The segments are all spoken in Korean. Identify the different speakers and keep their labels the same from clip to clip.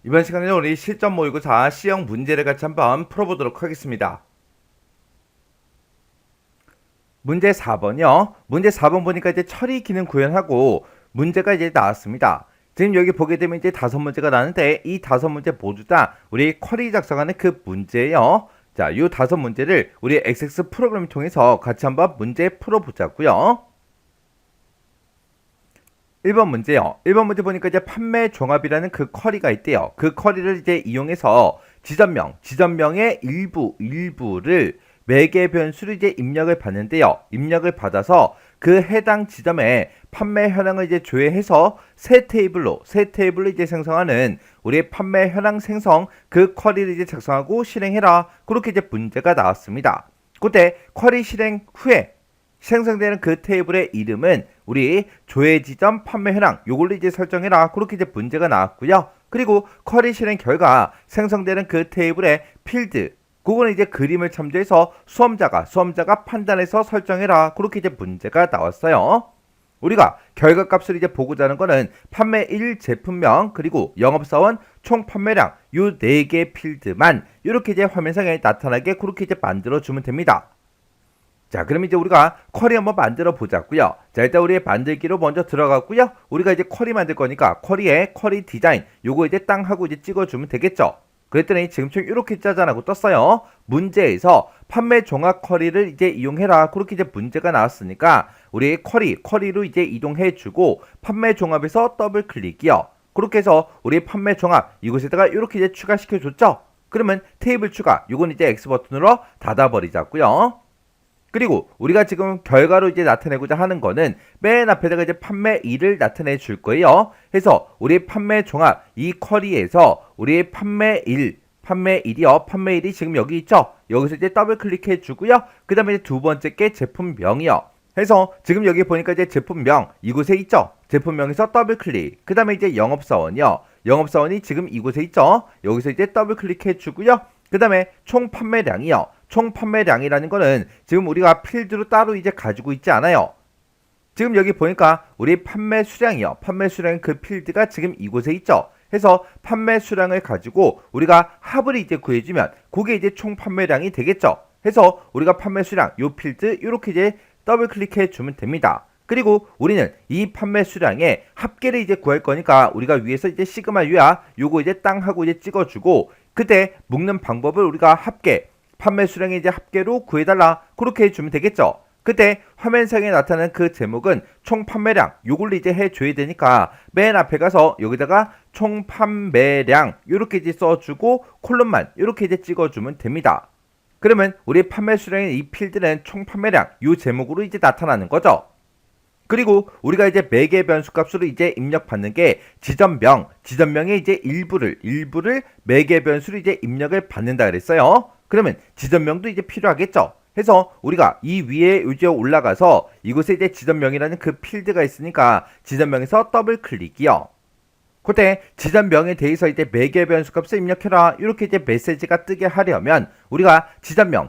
Speaker 1: 이번 시간에는 우리 실전 모의고사 C형 문제를 같이 한번 풀어보도록 하겠습니다. 문제 4번이요. 문제 4번 보니까 이제 처리 기능 구현하고 문제가 이제 나왔습니다. 지금 여기 보게 되면 이제 5문제가 나왔는데 이 5문제 모두 다 우리 쿼리 작성하는 그 문제예요. 자, 이 5문제를 우리 XX 프로그램을 통해서 같이 한번 문제 풀어보자고요. 1번 문제요. 1번 문제 보니까 이제 판매 종합이라는 그 쿼리가 있대요. 그 쿼리를 이제 이용해서 지점명의 일부를 매개 변수로 이제 입력을 받는데요. 입력을 받아서 그 해당 지점에 판매 현황을 이제 조회해서 새 테이블로 이제 생성하는 우리의 판매 현황 생성 그 쿼리를 이제 작성하고 실행해라. 그렇게 이제 문제가 나왔습니다. 그때 쿼리 실행 후에 생성되는 그 테이블의 이름은 우리 조회 지점 판매 현황 요걸로 이제 설정해라. 그렇게 이제 문제가 나왔고요. 그리고 쿼리 실행 결과 생성되는 그 테이블의 필드 그거는 이제 그림을 참조해서 수험자가 판단해서 설정해라. 그렇게 이제 문제가 나왔어요. 우리가 결과값을 이제 보고자 하는 거는 판매일 제품명 그리고 영업사원 총 판매량 요 4개 필드만 이렇게 이제 화면상에 나타나게 그렇게 이제 만들어 주면 됩니다. 자, 그럼 이제 우리가 쿼리 한번 만들어 보자고요. 자, 일단 우리 만들기로 먼저 들어갔고요. 우리가 이제 쿼리 만들 거니까 쿼리에 쿼리 디자인 요거 이제 땅 하고 이제 찍어주면 되겠죠. 그랬더니 지금처럼 이렇게 짜잔하고 떴어요. 문제에서 판매 종합 쿼리를 이제 이용해라. 그렇게 이제 문제가 나왔으니까 우리 쿼리로 이제 이동해주고 판매 종합에서 더블 클릭이요. 그렇게 해서 우리 판매 종합 이곳에다가 이렇게 이제 추가시켜줬죠. 그러면 테이블 추가 요건 이제 X 버튼으로 닫아버리자고요. 그리고 우리가 지금 결과로 이제 나타내고자 하는 거는 맨 앞에다가 이제 판매일을 나타내 줄 거예요. 해서 우리 판매 종합 이 쿼리에서 우리 판매일이 지금 여기 있죠. 여기서 이제 더블 클릭해 주고요. 그 다음에 이제 두 번째 게 제품명이요. 해서 지금 여기 보니까 이제 제품명 이곳에 있죠. 제품명에서 더블 클릭. 그 다음에 이제 영업사원이요. 영업사원이 지금 이곳에 있죠. 여기서 이제 더블 클릭해 주고요. 그 다음에 총 판매량이요. 총 판매량이라는 거는 지금 우리가 필드로 따로 이제 가지고 있지 않아요. 지금 여기 보니까 우리 판매 수량이요. 판매 수량 그 필드가 지금 이곳에 있죠. 해서 판매 수량을 가지고 우리가 합을 이제 구해주면 그게 이제 총 판매량이 되겠죠. 해서 우리가 판매 수량 요 필드 이렇게 이제 더블 클릭해 주면 됩니다. 그리고 우리는 이 판매 수량의 합계를 이제 구할 거니까 우리가 위에서 이제 시그마 U야 요거 이제 땅 하고 이제 찍어주고 그때 묶는 방법을 우리가 합계 판매 수량의 이제 합계로 구해달라. 그렇게 해주면 되겠죠. 그때 화면상에 나타나는 그 제목은 총 판매량 요걸로 이제 해줘야 되니까 맨 앞에 가서 여기다가 총 판매량 요렇게 이제 써주고 콜론만 요렇게 이제 찍어주면 됩니다. 그러면 우리 판매 수량의 이 필드는 총 판매량 요 제목으로 이제 나타나는 거죠. 그리고 우리가 이제 매개 변수 값으로 이제 입력받는 게 지점명의 이제 일부를 매개 변수로 이제 입력을 받는다 그랬어요. 그러면 지점명도 이제 필요하겠죠. 해서 우리가 이 위에 이제 올라가서 이곳에 이제 지점명이라는 그 필드가 있으니까 지점명에서 더블 클릭이요. 그때 지점명에 대해서 이제 매개 변수 값을 입력해라. 이렇게 이제 메시지가 뜨게 하려면 우리가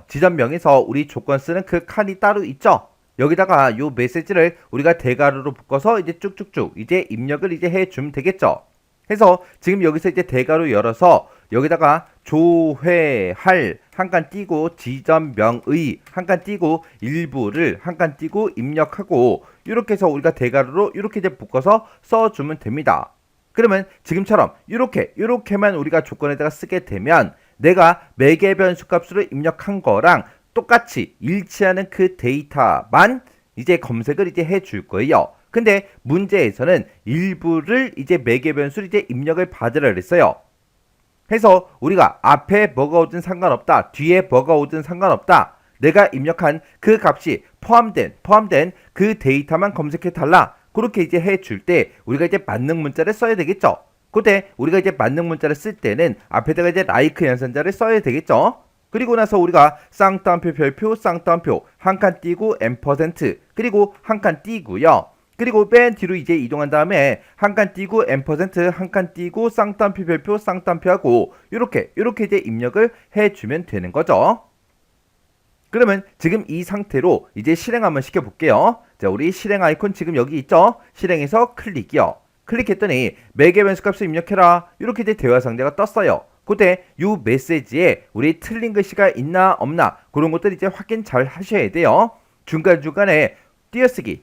Speaker 1: 지점명에서 우리 조건 쓰는 그 칸이 따로 있죠. 여기다가 요 메시지를 우리가 대괄호로 묶어서 이제 쭉쭉쭉 이제 입력을 이제 해주면 되겠죠. 해서 지금 여기서 이제 대괄호 열어서 여기다가 조회할 한 칸 띄고 지점명의 한 칸 띄고 일부를 한 칸 띄고 입력하고 이렇게 해서 우리가 대괄호로 이렇게 이제 묶어서 써주면 됩니다. 그러면 지금처럼 이렇게만 우리가 조건에다가 쓰게 되면 내가 매개 변수 값으로 입력한 거랑 똑같이 일치하는 그 데이터만 이제 검색을 이제 해줄 거예요. 근데 문제에서는 일부를 이제 매개 변수를 이제 입력을 받으라 그랬어요. 해서 우리가 앞에 뭐가 오든 상관없다. 뒤에 뭐가 오든 상관없다. 내가 입력한 그 값이 포함된 그 데이터만 검색해 달라. 그렇게 이제 해줄 때 우리가 이제 만능 문자를 써야 되겠죠. 그때 우리가 이제 만능 문자를 쓸 때는 앞에다가 이제 라이크 연산자를 써야 되겠죠. 그리고 나서 우리가 쌍따옴표 별표 쌍따옴표 한 칸 띄고 %, 그리고 한 칸 띄고요. 그리고 맨 뒤로 이제 이동한 다음에 한 칸 띄고 %, 한 칸 띄고 쌍따옴표 별표 쌍따옴표 하고 이렇게 이제 입력을 해주면 되는 거죠. 그러면 지금 이 상태로 이제 실행 한번 시켜볼게요. 자, 우리 실행 아이콘 지금 여기 있죠? 실행해서 클릭이요. 클릭했더니 매개 변수값을 입력해라. 이렇게 이제 대화 상자가 떴어요. 그때 요 메시지에 우리 틀린 글씨가 있나 없나 그런 것들 이제 확인 잘 하셔야 돼요. 중간중간에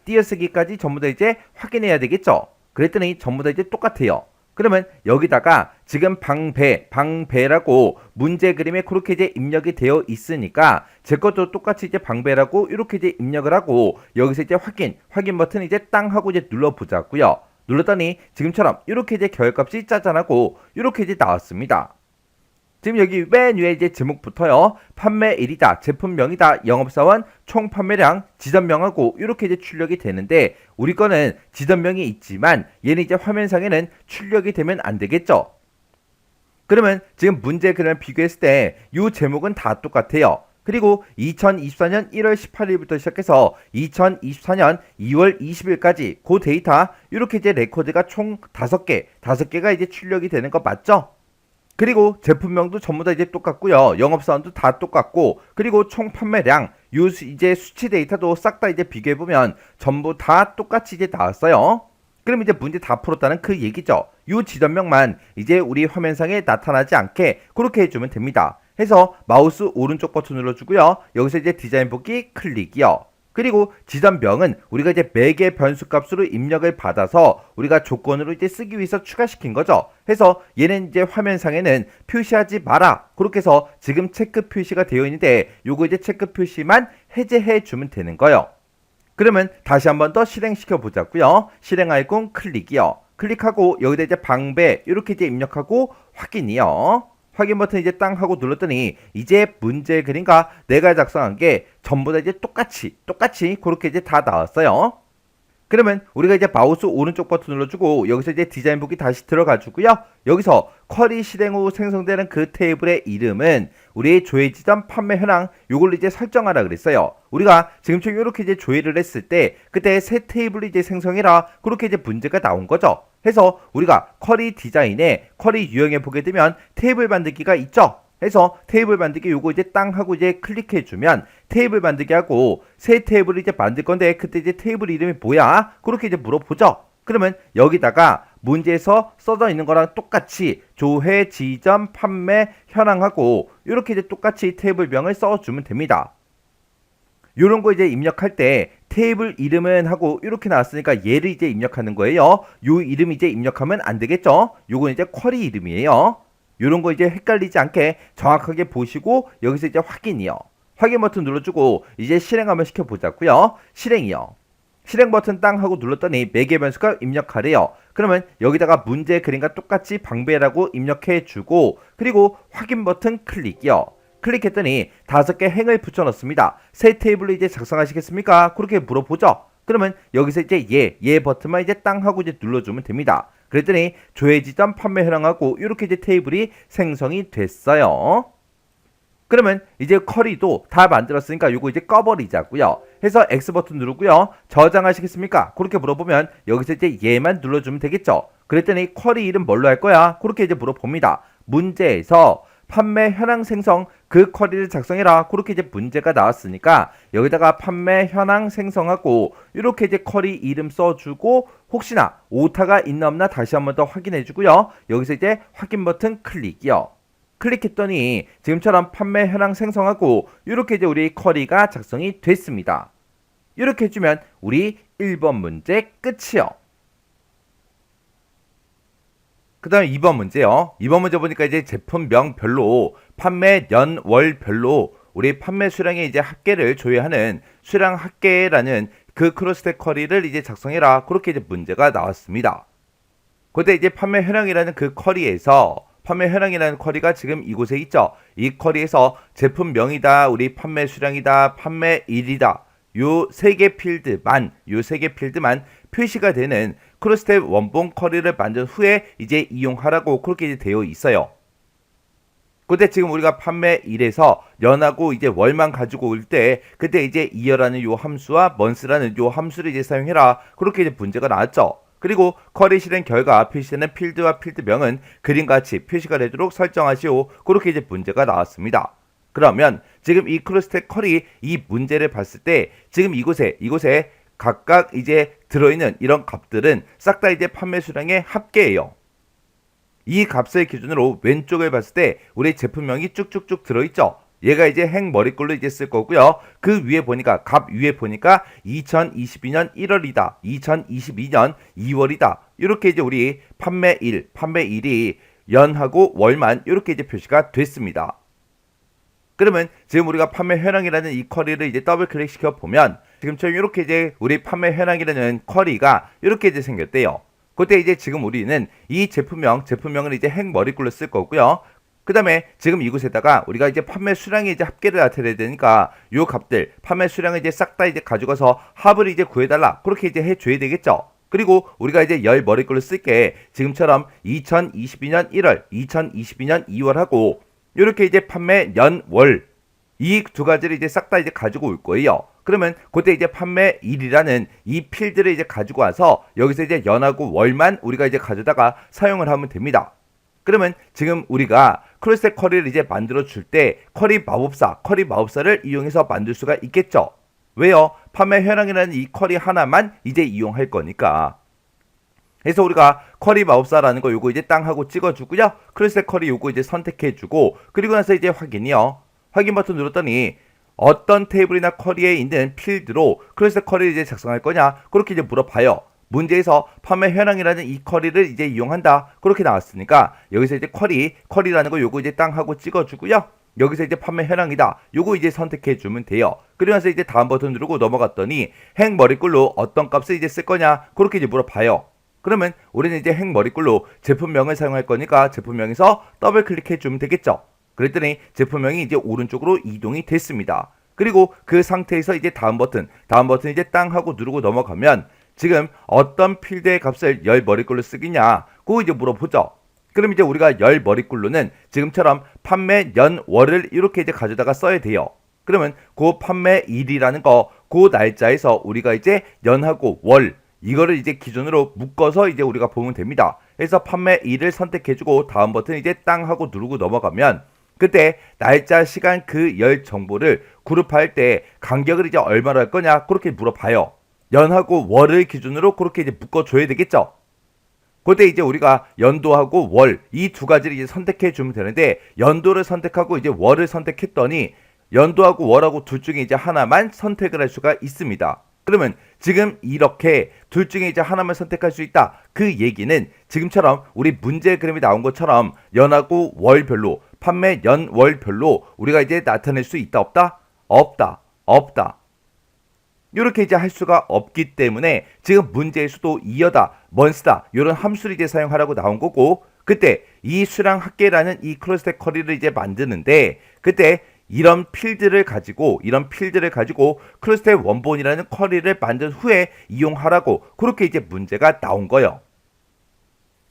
Speaker 1: 띄어쓰기까지 전부 다 이제 확인해야 되겠죠. 그랬더니 전부 다 이제 똑같아요. 그러면 여기다가 지금 방배라고 문제 그림에 그렇게 이제 입력이 되어 있으니까 제 것도 똑같이 이제 방배라고 이렇게 이제 입력을 하고 여기서 이제 확인 버튼 이제 땅 하고 이제 눌러보자고요. 눌렀더니 지금처럼 이렇게 이제 결값이 짜잔하고 이렇게 이제 나왔습니다. 지금 여기 맨 위에 이제 제목부터요. 판매일이다, 제품명이다, 영업사원, 총 판매량, 지점명하고 이렇게 이제 출력이 되는데 우리 거는 지점명이 있지만 얘는 이제 화면상에는 출력이 되면 안 되겠죠. 그러면 지금 문제 그림을 비교했을 때 이 제목은 다 똑같아요. 그리고 2024년 1월 18일부터 시작해서 2024년 2월 20일까지 그 데이터 이렇게 이제 레코드가 총 5개가 이제 출력이 되는 거 맞죠? 그리고 제품명도 전부 다 이제 똑같고요. 영업사원도 다 똑같고 그리고 총 판매량 이제 수치 데이터도 싹 다 이제 비교해보면 전부 다 똑같이 이제 나왔어요. 그럼 이제 문제 다 풀었다는 그 얘기죠. 이 지점명만 이제 우리 화면상에 나타나지 않게 그렇게 해주면 됩니다. 해서 마우스 오른쪽 버튼 눌러주고요. 여기서 이제 디자인 보기 클릭이요. 그리고 지점명은 우리가 이제 매개 변수 값으로 입력을 받아서 우리가 조건으로 이제 쓰기 위해서 추가시킨 거죠. 해서 얘는 이제 화면상에는 표시하지 마라. 그렇게 해서 지금 체크 표시가 되어 있는데 요거 이제 체크 표시만 해제해 주면 되는 거예요. 그러면 다시 한번 더 실행시켜 보자고요. 실행할 공 클릭이요. 클릭하고 여기다 이제 방배 이렇게 이제 입력하고 확인이요. 확인 버튼 이제 땅 하고 눌렀더니 이제 문제 그림과 내가 작성한 게 전부 다 이제 똑같이 그렇게 이제 다 나왔어요. 그러면 우리가 이제 마우스 오른쪽 버튼 눌러주고 여기서 이제 디자인 보기 다시 들어가주고요. 여기서 쿼리 실행 후 생성되는 그 테이블의 이름은 우리 조회 지점 판매 현황 요걸로 이제 설정하라 그랬어요. 우리가 지금처럼 이렇게 이제 조회를 했을 때 그때 새 테이블을 이제 생성해라 그렇게 이제 문제가 나온 거죠. 해서 우리가 쿼리 디자인에 쿼리 유형에 보게 되면 테이블 만들기가 있죠. 해서 테이블 만들기 요거 이제 땅 하고 이제 클릭해 주면 테이블 만들기 하고 새 테이블을 이제 만들 건데 그때 이제 테이블 이름이 뭐야? 그렇게 이제 물어보죠. 그러면 여기다가 문제에서 써져 있는 거랑 똑같이 조회, 지점, 판매, 현황하고 이렇게 이제 똑같이 테이블명을 써주면 됩니다. 요런 거 이제 입력할 때 테이블 이름은 하고 이렇게 나왔으니까 얘를 이제 입력하는 거예요. 요 이름 이제 입력하면 안 되겠죠? 요건 이제 쿼리 이름이에요. 요런 거 이제 헷갈리지 않게 정확하게 보시고 여기서 이제 확인이요. 확인 버튼 눌러주고 이제 실행 한번 시켜보자고요. 실행이요. 실행 버튼 땅 하고 눌렀더니 매개 변수가 입력하래요. 그러면 여기다가 문제 그림과 똑같이 방배라고 입력해 주고 그리고 확인 버튼 클릭이요. 클릭했더니 5개 행을 붙여 넣습니다. 새 테이블로 이제 작성하시겠습니까? 그렇게 물어보죠. 그러면 여기서 이제 얘 버튼만 이제 땅 하고 이제 눌러주면 됩니다. 그랬더니 조회 지점 판매 현황하고 이렇게 이제 테이블이 생성이 됐어요. 그러면 이제 쿼리도 다 만들었으니까 요거 이제 꺼버리자고요. 해서 X 버튼 누르고요. 저장하시겠습니까? 그렇게 물어보면 여기서 이제 얘만 눌러주면 되겠죠. 그랬더니 쿼리 이름 뭘로 할 거야? 그렇게 이제 물어봅니다. 문제에서 판매 현황 생성 그 쿼리를 작성해라. 그렇게 이제 문제가 나왔으니까 여기다가 판매 현황 생성하고 이렇게 이제 쿼리 이름 써주고 혹시나 오타가 있나 없나 다시 한번 더 확인해 주고요. 여기서 이제 확인 버튼 클릭이요. 클릭했더니 지금처럼 판매 현황 생성하고 이렇게 이제 우리 쿼리가 작성이 됐습니다. 이렇게 해주면 우리 1번 문제 끝이요. 그 다음에 2번 문제요. 2번 문제 보니까 이제 제품명별로 판매 연월별로 우리 판매 수량의 이제 합계를 조회하는 수량 합계라는 그 크로스텍 쿼리를 이제 작성해라. 그렇게 이제 문제가 나왔습니다. 그때 이제 판매 현황이라는 그 쿼리에서 판매 현황이라는 쿼리가 지금 이곳에 있죠. 이 쿼리에서 제품명이다, 우리 판매 수량이다, 판매일이다. 요 세 개 필드만 표시가 되는 크로스텝 원본 쿼리를 만든 후에 이제 이용하라고 그렇게 이제 되어 있어요. 근데 지금 우리가 판매일에서 년하고 이제 월만 가지고 올 때 그때 이제 이어라는 요 함수와 month라는 요 함수를 이제 사용해라. 그렇게 이제 문제가 나왔죠. 그리고 쿼리 실행 결과 표시되는 필드와 필드명은 그림같이 표시가 되도록 설정하시오. 그렇게 이제 문제가 나왔습니다. 그러면 지금 이 크로스텍 쿼리 이 문제를 봤을 때 지금 이곳에 각각 이제 들어있는 이런 값들은 싹 다 이제 판매 수량의 합계예요. 이 값을 기준으로 왼쪽을 봤을 때 우리 제품명이 쭉쭉쭉 들어있죠. 얘가 이제 행머리꼴로 이제 쓸 거고요. 그 위에 보니까 값 위에 보니까 2022년 1월이다. 2022년 2월이다. 이렇게 이제 우리 판매일이 연하고 월만 이렇게 이제 표시가 됐습니다. 그러면 지금 우리가 판매 현황이라는 이 쿼리를 이제 더블 클릭시켜 보면 지금처럼 이렇게 이제 우리 판매 현황이라는 쿼리가 이렇게 이제 생겼대요. 그때 이제 지금 우리는 이 제품명을 이제 행머리꼴로 쓸 거고요. 그 다음에 지금 이곳에다가 우리가 이제 판매 수량의 이제 합계를 나타내야 되니까 요 값들 판매 수량을 이제 싹 다 이제 가져가서 합을 이제 구해달라 그렇게 이제 해줘야 되겠죠. 그리고 우리가 이제 열 머리꼴로 쓸게 지금처럼 2022년 1월, 2022년 2월 하고 이렇게 이제 판매 연, 월 이 두 가지를 이제 싹 다 이제 가지고 올 거예요. 그러면 그때 이제 판매일이라는 이 필드를 이제 가지고 와서 여기서 이제 연하고 월만 우리가 이제 가져다가 사용을 하면 됩니다. 그러면 지금 우리가 크로스텍 쿼리를 이제 만들어 줄 때 쿼리 마법사를 이용해서 만들 수가 있겠죠. 왜요? 판매 현황이라는 이 쿼리 하나만 이제 이용할 거니까. 그래서 우리가 쿼리 마법사라는 거 요거 이제 땅 하고 찍어주고요. 크로스텍 쿼리 요거 이제 선택해주고 그리고 나서 이제 확인이요. 확인 버튼 눌렀더니 어떤 테이블이나 쿼리에 있는 필드로 크로스텍 쿼리를 이제 작성할 거냐 그렇게 이제 물어봐요. 문제에서 판매 현황이라는 이 쿼리를 이제 이용한다 그렇게 나왔으니까 여기서 이제 쿼리라는 거 요거 이제 땅 하고 찍어주고요. 여기서 이제 판매 현황이다 요거 이제 선택해 주면 돼요. 그리고 나서 이제 다음 버튼 누르고 넘어갔더니 행머리꼴로 어떤 값을 이제 쓸 거냐 그렇게 이제 물어봐요. 그러면 우리는 이제 행머리꼴로 제품명을 사용할 거니까 제품명에서 더블 클릭해 주면 되겠죠. 그랬더니 제품명이 이제 오른쪽으로 이동이 됐습니다. 그리고 그 상태에서 이제 다음 버튼 이제 땅 하고 누르고 넘어가면 지금 어떤 필드의 값을 열 머리꼴로 쓰겠냐 그거 이제 물어보죠. 그럼 이제 우리가 열 머리꼴로는 지금처럼 판매 연 월을 이렇게 이제 가져다가 써야 돼요. 그러면 그 판매일이라는 거 그 날짜에서 우리가 이제 연하고 월 이거를 이제 기준으로 묶어서 이제 우리가 보면 됩니다. 그래서 판매일을 선택해주고 다음 버튼 이제 땅 하고 누르고 넘어가면 그때 날짜, 시간, 그 열 정보를 그룹할 때 간격을 이제 얼마로 할 거냐 그렇게 물어봐요. 연하고 월을 기준으로 그렇게 이제 묶어줘야 되겠죠. 그때 이제 우리가 연도하고 월 이 두 가지를 이제 선택해 주면 되는데 연도를 선택하고 이제 월을 선택했더니 연도하고 월하고 둘 중에 이제 하나만 선택을 할 수가 있습니다. 그러면 지금 이렇게 둘 중에 이제 하나만 선택할 수 있다. 그 얘기는 지금처럼 우리 문제 그림이 나온 것처럼 연하고 월별로 판매 연 월별로 우리가 이제 나타낼 수 있다 없다? 없다. 이렇게 이제 할 수가 없기 때문에 지금 문제에서도 이어다, 먼스다 이런 함수를 이제 사용하라고 나온 거고 그때 이 수량 합계라는 이 크로스텍 쿼리를 이제 만드는데 그때 이런 필드를 가지고 크로스텍 원본이라는 쿼리를 만든 후에 이용하라고 그렇게 이제 문제가 나온 거예요.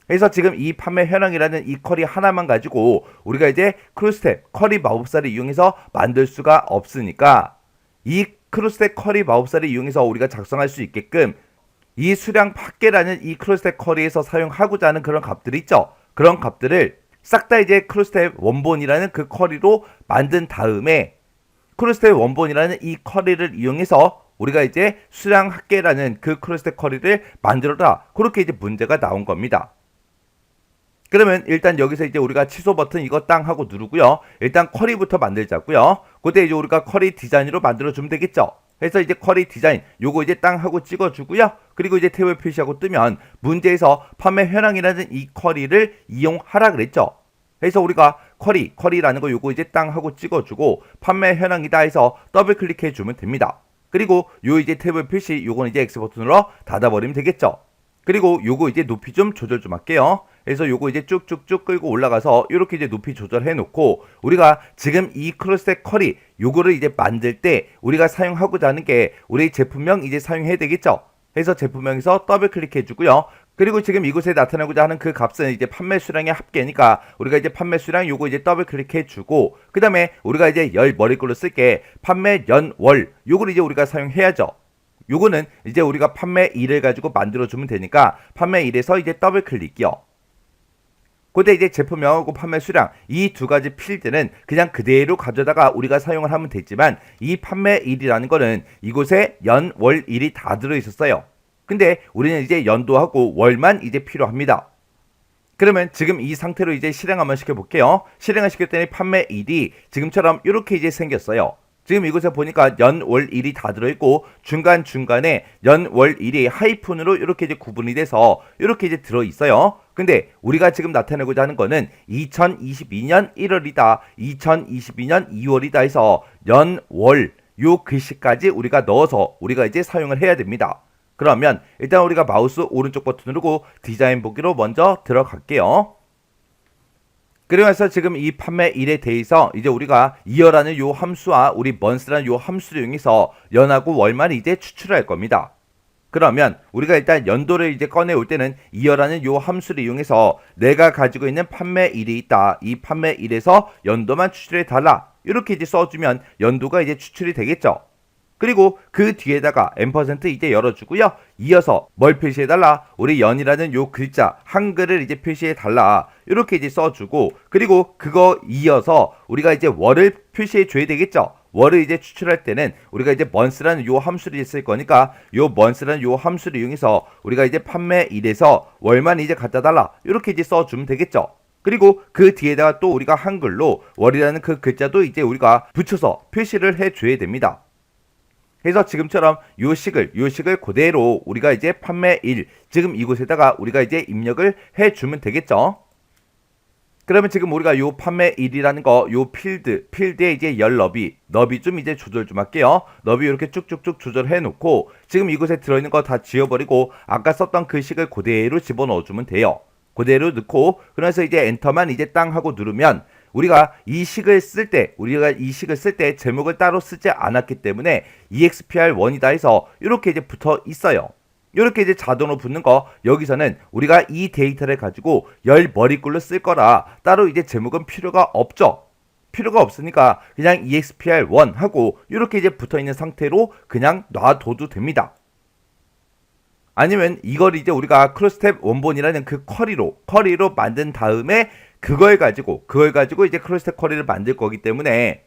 Speaker 1: 그래서 지금 이 판매 현황이라는 이 쿼리 하나만 가지고 우리가 이제 크로스텍 쿼리 마법사를 이용해서 만들 수가 없으니까 이 크로스텍 쿼리 마법사를 이용해서 우리가 작성할 수 있게끔 이 수량 합계라는 이 크로스텍 쿼리에서 사용하고자 하는 그런 값들이 있죠. 그런 값들을 싹 다 이제 크로스텍 원본이라는 그 쿼리로 만든 다음에 크로스텍 원본이라는 이 쿼리를 이용해서 우리가 이제 수량 합계라는 그 크로스텍 쿼리를 만들어라. 그렇게 이제 문제가 나온 겁니다. 그러면 일단 여기서 이제 우리가 취소 버튼 이거 땅 하고 누르고요. 일단 쿼리부터 만들자고요. 그때 이제 우리가 쿼리 디자인으로 만들어주면 되겠죠. 그래서 이제 쿼리 디자인 요거 이제 땅 하고 찍어주고요. 그리고 이제 탭을 표시하고 뜨면 문제에서 판매 현황이라는 이 쿼리를 이용하라 그랬죠. 그래서 우리가 쿼리라는 거 요거 이제 땅 하고 찍어주고 판매 현황이다 해서 더블 클릭해 주면 됩니다. 그리고 요 이제 탭을 표시 요건 이제 X 버튼으로 닫아버리면 되겠죠. 그리고 요거 이제 높이 좀 조절 좀 할게요. 그래서 요거 이제 쭉쭉쭉 끌고 올라가서 이렇게 이제 높이 조절해 놓고 우리가 지금 이 크로스텍 쿼리 요거를 이제 만들 때 우리가 사용하고자 하는 게 우리 제품명 이제 사용해야 되겠죠. 그래서 제품명에서 더블 클릭해 주고요. 그리고 지금 이곳에 나타나고자 하는 그 값은 이제 판매 수량의 합계니까 우리가 이제 판매 수량 요거 이제 더블 클릭해 주고 그 다음에 우리가 이제 열 머리꼴로 쓸게 판매 연 월 요거를 이제 우리가 사용해야죠. 요거는 이제 우리가 판매일을 가지고 만들어 주면 되니까 판매일에서 이제 더블 클릭이요. 그때 이제 제품명하고 판매 수량 이 두 가지 필드는 그냥 그대로 가져다가 우리가 사용을 하면 되지만 이 판매일이라는 거는 이곳에 연, 월, 일이 다 들어있었어요. 근데 우리는 이제 연도하고 월만 이제 필요합니다. 그러면 지금 이 상태로 이제 실행 한번 시켜볼게요. 실행을 시켰더니 판매일이 지금처럼 이렇게 이제 생겼어요. 지금 이곳에 보니까 연, 월, 일이 다 들어있고 중간중간에 연, 월, 일이 하이픈으로 이렇게 이제 구분이 돼서 이렇게 이제 들어있어요. 근데 우리가 지금 나타내고자 하는 거는 2022년 1월이다, 2022년 2월이다 해서 연, 월, 요 글씨까지 우리가 넣어서 우리가 이제 사용을 해야 됩니다. 그러면 일단 우리가 마우스 오른쪽 버튼 누르고 디자인 보기로 먼저 들어갈게요. 그러면서 지금 이 판매일에 대해서 이제 우리가 이어라는 요 함수와 우리 month라는 요 함수를 이용해서 연하고 월만 이제 추출할 겁니다. 그러면 우리가 일단 연도를 이제 꺼내올 때는 이어라는 요 함수를 이용해서 내가 가지고 있는 판매일이 있다. 이 판매일에서 연도만 추출해 달라. 이렇게 이제 써주면 연도가 이제 추출이 되겠죠. 그리고 그 뒤에다가 앰퍼센트 이제 열어주고요. 이어서 뭘 표시해달라? 우리 연이라는 요 글자 한글을 이제 표시해달라. 이렇게 이제 써주고 그리고 그거 이어서 우리가 이제 월을 표시해줘야 되겠죠. 월을 이제 추출할 때는 우리가 이제 month라는 요 함수를 이제 쓸 거니까 요 month라는 요 함수를 이용해서 우리가 이제 판매일에서 월만 이제 갖다 달라. 이렇게 이제 써주면 되겠죠. 그리고 그 뒤에다가 또 우리가 한글로 월이라는 그 글자도 이제 우리가 붙여서 표시를 해줘야 됩니다. 그래서 지금처럼 요 식을 그대로 우리가 이제 판매일 지금 이곳에다가 우리가 이제 입력을 해주면 되겠죠. 그러면 지금 우리가 요 판매일이라는 거 요 필드에 이제 열 너비 좀 이제 조절 좀 할게요. 너비 이렇게 쭉쭉쭉 조절해 놓고 지금 이곳에 들어있는 거 다 지워버리고 아까 썼던 글씨를 그대로 집어넣어주면 돼요. 그대로 넣고 그래서 이제 엔터만 이제 땅 하고 누르면 우리가 이 식을 쓸 때 제목을 따로 쓰지 않았기 때문에 EXPR1이다 해서 이렇게 이제 붙어 있어요. 이렇게 이제 자동으로 붙는 거 여기서는 우리가 이 데이터를 가지고 열 머리글로 쓸 거라 따로 이제 제목은 필요가 없죠. 필요가 없으니까 그냥 EXPR1 하고 이렇게 이제 붙어 있는 상태로 그냥 놔둬도 됩니다. 아니면 이걸 이제 우리가 크로스탭 원본이라는 그 쿼리로 만든 다음에 그걸 가지고 이제 크로스탭 쿼리를 만들 거기 때문에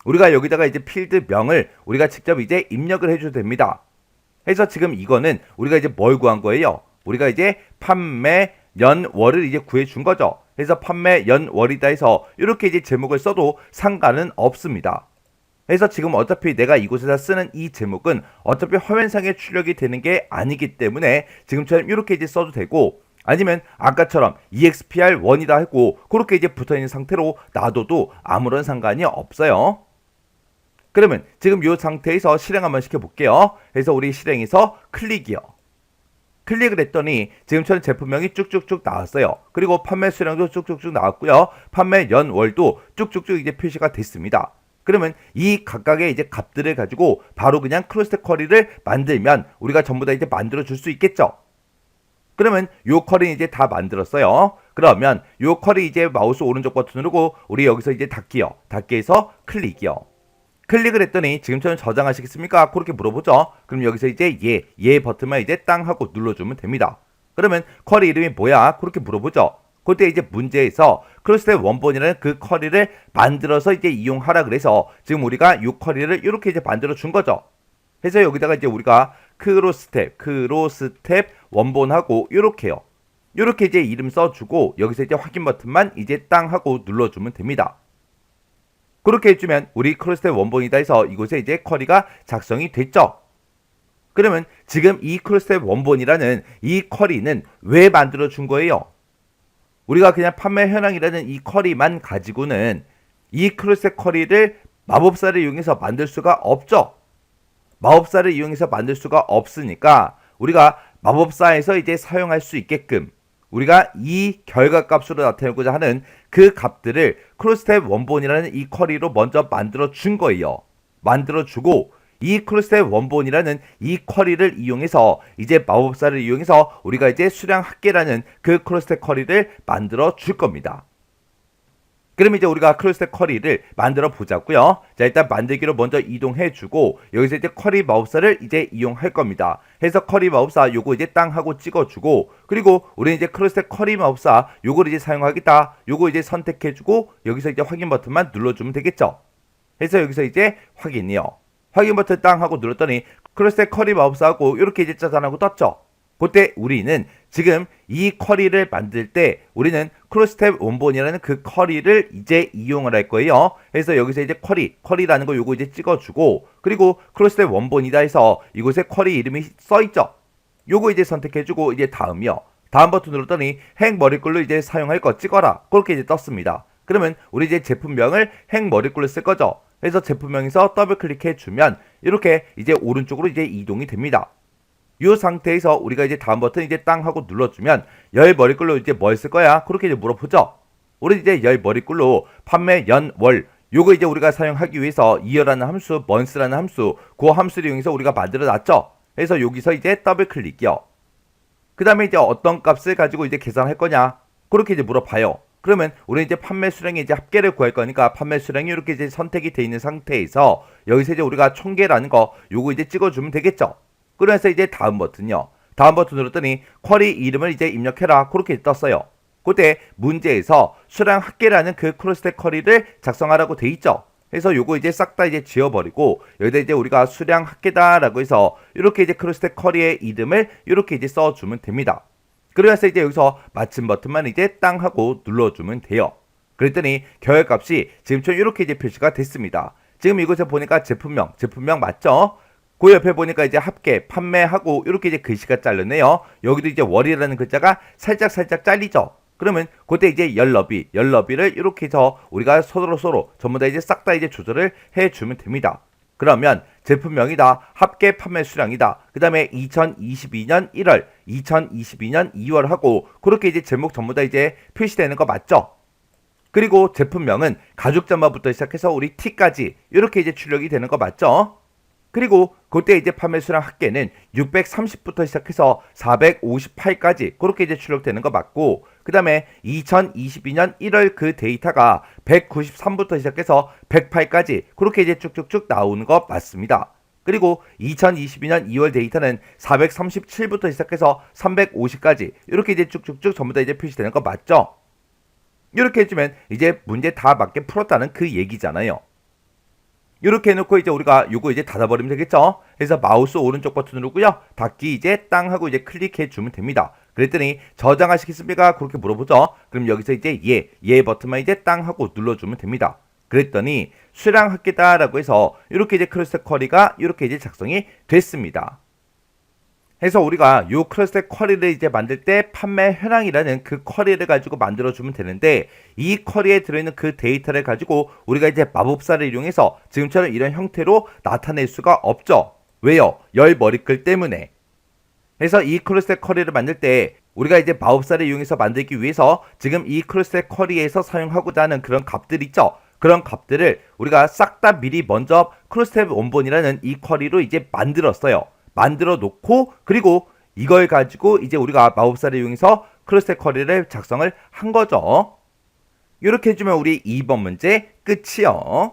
Speaker 1: 우리가 여기다가 이제 필드명을 우리가 직접 이제 입력을 해줘도 됩니다. 해서 지금 이거는 우리가 이제 뭘 구한 거예요? 우리가 이제 판매 연월을 이제 구해 준 거죠. 그래서 판매 연월이다 해서 이렇게 이제 제목을 써도 상관은 없습니다. 그래서 지금 어차피 내가 이곳에다 쓰는 이 제목은 어차피 화면상에 출력이 되는 게 아니기 때문에 지금처럼 이렇게 이제 써도 되고 아니면 아까처럼 EXPR1이다 하고 그렇게 이제 붙어있는 상태로 놔둬도 아무런 상관이 없어요. 그러면 지금 이 상태에서 실행 한번 시켜볼게요. 그래서 우리 실행에서 클릭이요. 클릭을 했더니 지금처럼 제품명이 쭉쭉쭉 나왔어요. 그리고 판매 수량도 쭉쭉쭉 나왔고요. 판매 연월도 쭉쭉쭉 이제 표시가 됐습니다. 그러면 이 각각의 이제 값들을 가지고 바로 그냥 크로스탭 쿼리를 만들면 우리가 전부 다 이제 만들어 줄 수 있겠죠. 그러면 요 쿼리 이제 다 만들었어요. 그러면 요 쿼리 이제 마우스 오른쪽 버튼 누르고 우리 여기서 이제 닫기요. 닫기에서 클릭이요. 클릭을 했더니 지금처럼 저장하시겠습니까? 그렇게 물어보죠. 그럼 여기서 이제 예 버튼만 이제 땅 하고 눌러주면 됩니다. 그러면 쿼리 이름이 뭐야? 그렇게 물어보죠. 그때 이제 문제에서 크로스탭 원본이라는 그 쿼리를 만들어서 이제 이용하라 그래서 지금 우리가 이 쿼리를 이렇게 이제 만들어 준 거죠. 그래서 여기다가 이제 우리가 크로스탭 원본하고 이렇게요. 이렇게 이제 이름 써주고 여기서 이제 확인 버튼만 이제 땅 하고 눌러주면 됩니다. 그렇게 해주면 우리 크로스탭 원본이다 해서 이곳에 이제 쿼리가 작성이 됐죠. 그러면 지금 이 크로스탭 원본이라는 이 쿼리는 왜 만들어 준 거예요? 우리가 그냥 판매 현황이라는 이 쿼리만 가지고는 이 크로스탭 쿼리를 마법사를 이용해서 만들 수가 없죠. 마법사를 이용해서 만들 수가 없으니까 우리가 마법사에서 이제 사용할 수 있게끔 우리가 이 결과값으로 나타내고자 하는 그 값들을 크로스탭 원본이라는 이 쿼리로 먼저 만들어 준 거예요. 만들어 주고 이 크로스탭 원본이라는 이 쿼리를 이용해서 이제 마법사를 이용해서 우리가 이제 수량 합계라는 그 크로스탭 쿼리를 만들어 줄 겁니다. 그럼 이제 우리가 크로스텍 쿼리를 만들어 보자고요. 자, 일단 만들기로 먼저 이동해 주고 여기서 이제 쿼리 마법사를 이제 이용할 겁니다. 해서 쿼리 마법사 요거 이제 땅 하고 찍어 주고, 그리고 우리는 이제 크로스텍 쿼리 마법사 요거를 이제 사용하겠다. 요거 이제 선택해 주고 여기서 이제 확인 버튼만 눌러 주면 되겠죠. 해서 여기서 이제 확인이요. 확인 버튼 땅 하고 눌렀더니 크로스텍 쿼리 마법사하고 이렇게 이제 짜잔하고 떴죠. 그때 우리는 지금 이 쿼리를 만들 때 우리는 크로스텝 원본이라는 그 쿼리를 이제 이용을 할 거예요. 그래서 여기서 이제 쿼리라는 거 요거 이제 찍어주고, 그리고 크로스텝 원본이다 해서 이곳에 쿼리 이름이 써있죠. 요거 이제 선택해주고 이제 다음이요. 다음 버튼 눌렀더니 행 머리글로 이제 사용할 거 찍어라. 그렇게 이제 떴습니다. 그러면 우리 이제 제품명을 행 머리글로 쓸 거죠. 그래서 제품명에서 더블 클릭해주면 이렇게 이제 오른쪽으로 이제 이동이 됩니다. 이 상태에서 우리가 이제 다음 버튼 이제 땅 하고 눌러주면 열 머리글로 이제 뭘 쓸 거야? 그렇게 이제 물어보죠. 우리 이제 열 머리글로 판매 연 월 요거 이제 우리가 사용하기 위해서 이어라는 함수, month라는 함수, 그 함수를 이용해서 우리가 만들어 놨죠. 그래서 여기서 이제 더블 클릭이요. 그 다음에 이제 어떤 값을 가지고 이제 계산할 거냐? 그렇게 이제 물어봐요. 그러면 우리는 이제 판매 수량의 이제 합계를 구할 거니까 판매 수량이 이렇게 이제 선택이 돼 있는 상태에서 여기서 이제 우리가 총계라는 거 요거 이제 찍어주면 되겠죠. 그래서 이제 다음 버튼요. 다음 버튼 눌렀더니 쿼리 이름을 이제 입력해라. 그렇게 떴어요. 그때 문제에서 수량 합계라는 그 크로스텍 쿼리를 작성하라고 돼 있죠. 그래서 요거 이제 싹 다 이제 지워버리고 여기다 이제 우리가 수량 합계다라고 해서 이렇게 이제 크로스텍 쿼리의 이름을 이렇게 이제 써주면 됩니다. 그래서 이제 여기서 마침 버튼만 이제 땅 하고 눌러주면 돼요. 그랬더니 결과값이 지금처럼 이렇게 이제 표시가 됐습니다. 지금 이곳에 보니까 제품명 맞죠? 그 옆에 보니까 이제 합계, 판매하고 이렇게 이제 글씨가 잘렸네요. 여기도 이제 월이라는 글자가 살짝 잘리죠. 그러면 그때 이제 열너비를 이렇게 해서 우리가 서로 전부 다 이제 싹 다 이제 조절을 해주면 됩니다. 그러면 제품명이다, 합계 판매 수량이다, 그 다음에 2022년 1월, 2022년 2월 하고 그렇게 이제 제목 전부 다 이제 표시되는 거 맞죠? 그리고 제품명은 가죽잠바부터 시작해서 우리 T까지 이렇게 이제 출력이 되는 거 맞죠? 그리고 그때 이제 판매 수량 합계는 630부터 시작해서 458까지 그렇게 이제 출력되는 거 맞고, 그 다음에 2022년 1월 그 데이터가 193부터 시작해서 108까지 그렇게 이제 쭉쭉쭉 나오는 거 맞습니다. 그리고 2022년 2월 데이터는 437부터 시작해서 350까지 이렇게 이제 쭉쭉쭉 전부 다 이제 표시되는 거 맞죠? 이렇게 해주면 이제 문제 다 맞게 풀었다는 그 얘기잖아요. 이렇게 해놓고 이제 우리가 요거 이제 닫아버리면 되겠죠. 그래서 마우스 오른쪽 버튼 누르고요, 닫기 이제 땅 하고 이제 클릭해 주면 됩니다. 그랬더니 저장하시겠습니까? 그렇게 물어보죠. 그럼 여기서 이제 예 버튼만 이제 땅 하고 눌러주면 됩니다. 그랬더니 수량 합계다라고 해서 이렇게 이제 크로스텍 쿼리가 이렇게 이제 작성이 됐습니다. 해서 우리가 요 크로스텍 쿼리를 이제 만들 때 판매 현황이라는 그 쿼리를 가지고 만들어주면 되는데, 이 쿼리에 들어있는 그 데이터를 가지고 우리가 이제 마법사를 이용해서 지금처럼 이런 형태로 나타낼 수가 없죠. 왜요? 열 머리글 때문에. 그래서 이 크로스텍 쿼리를 만들 때 우리가 이제 마법사를 이용해서 만들기 위해서 지금 이 크로스텍 쿼리에서 사용하고자 하는 그런 값들 있죠. 그런 값들을 우리가 싹 다 미리 먼저 크로스텍 원본이라는 이 쿼리로 이제 만들었어요. 만들어 놓고 그리고 이걸 가지고 이제 우리가 마법사를 이용해서 크로스텍 쿼리를 작성을 한 거죠. 이렇게 해주면 우리 2번 문제 끝이요.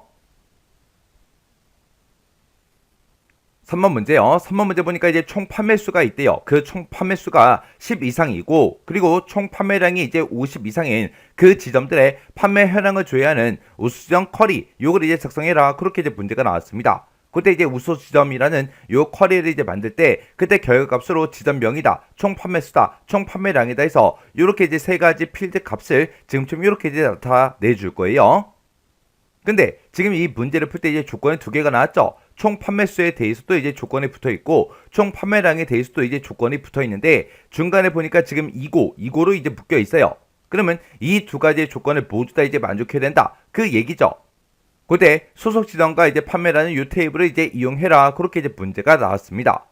Speaker 1: 3번 문제요. 3번 문제 보니까 이제 총 판매수가 있대요. 그 총 판매수가 10 이상이고, 그리고 총 판매량이 이제 50 이상인 그 지점들의 판매 현황을 조회하는 우수지점 쿼리, 요걸 이제 작성해라. 그렇게 이제 문제가 나왔습니다. 그때 이제 우수 지점이라는 요 쿼리를 이제 만들 때 그때 결과값으로 지점명이다, 총 판매수다, 총 판매량이다 해서 요렇게 이제 세 가지 필드 값을 지금처럼 요렇게 이제 나타내 줄 거예요. 근데 지금 이 문제를 풀 때 이제 조건이 두 개가 나왔죠. 총 판매수에 대해서도 이제 조건이 붙어 있고 총 판매량에 대해서도 이제 조건이 붙어 있는데 중간에 보니까 지금 이고로 이제 묶여 있어요. 그러면 이 두 가지의 조건을 모두 다 이제 만족해야 된다, 그 얘기죠. 그때 소속 지점과 이제 판매라는 이 테이블을 이제 이용해라, 그렇게 이제 문제가 나왔습니다.